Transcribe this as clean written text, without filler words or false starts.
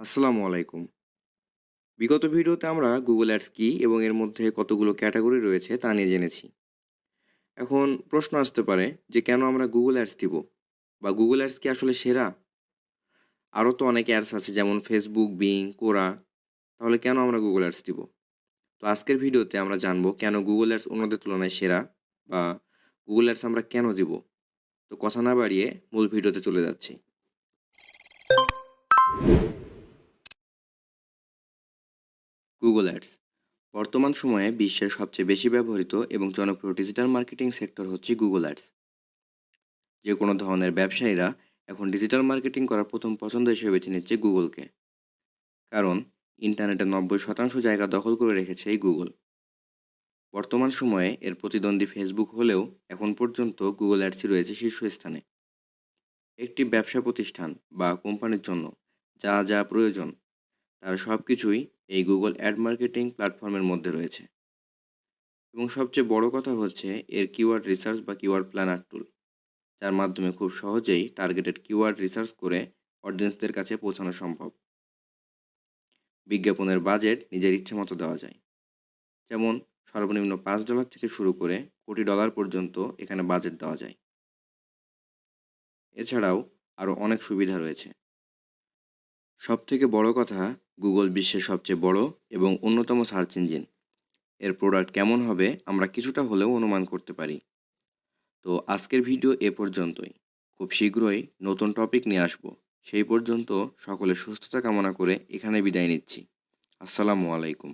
আসসালামু আলাইকুম। বিগত ভিডিওতে আমরা গুগল অ্যাডস কি এবং এর মধ্যে কতগুলো ক্যাটাগরি রয়েছে তা নিয়ে জেনেছি। এখন প্রশ্ন আসতে পারে যে কেন আমরা গুগল অ্যাডস দিব বা গুগল অ্যাডস কি আসলে সেরা? আরও তো অনেক অ্যাডস আছে যেমন ফেসবুক, বিং, কোরা। তাহলে কেন আমরা গুগল অ্যাডস দিব? তো আজকের ভিডিওতে আমরা জানবো কেন গুগল অ্যাডস অন্যদের তুলনায় সেরা বা গুগল অ্যাডস আমরা কেন দিব। তো কথা না বাড়িয়ে মূল ভিডিওতে চলে যাচ্ছি। গুগল অ্যাডস বর্তমান সময়ে বিশ্বের সবচেয়ে বেশি ব্যবহৃত এবং জনপ্রিয় ডিজিটাল মার্কেটিং সেক্টর হচ্ছে গুগল অ্যাডস। যে কোনো ধরনের ব্যবসায়ীরা এখন ডিজিটাল মার্কেটিং করার প্রথম পছন্দ হিসেবে বেছে নিচ্ছে গুগলকে। কারণ ইন্টারনেটে 90% জায়গা দখল করে রেখেছে এই গুগল। বর্তমান সময়ে এর প্রতিদ্বন্দ্বী ফেসবুক হলেও এখন পর্যন্ত গুগল অ্যাডসই রয়েছে শীর্ষস্থানে। একটি ব্যবসা প্রতিষ্ঠান বা কোম্পানির জন্য যা যা প্রয়োজন তার সব কিছুই এই গুগল অ্যাড মার্কেটিং প্ল্যাটফর্মের মধ্যে রয়েছে। এবং সবচেয়ে বড় কথা হচ্ছে এর কিওয়ার্ড রিসার্চ বা কিওয়ার্ড প্ল্যানার টুল, যার মাধ্যমে খুব সহজেই টার্গেটেড কিওয়ার্ড রিসার্চ করে অডিয়েন্সদের কাছে পৌঁছানো সম্ভব। বিজ্ঞাপনের বাজেট নিজের ইচ্ছে মতো দেওয়া যায়, যেমন সর্বনিম্ন $5 থেকে শুরু করে কোটি ডলার পর্যন্ত এখানে বাজেট দেওয়া যায়। এছাড়াও আরও অনেক সুবিধা রয়েছে। সবথেকে বড় কথা, গুগল বিশ্বের সবচেয়ে বড় এবং অন্যতম সার্চ ইঞ্জিন। এর প্রোডাক্ট কেমন হবে আমরা কিছুটা হলেও অনুমান করতে পারি। তো আজকের ভিডিও এ পর্যন্তই। খুব শীঘ্রই নতুন টপিক নিয়ে আসব। সেই পর্যন্ত সকলের সুস্থতা কামনা করে এখানে বিদায় নিচ্ছি। আসসালামু আলাইকুম।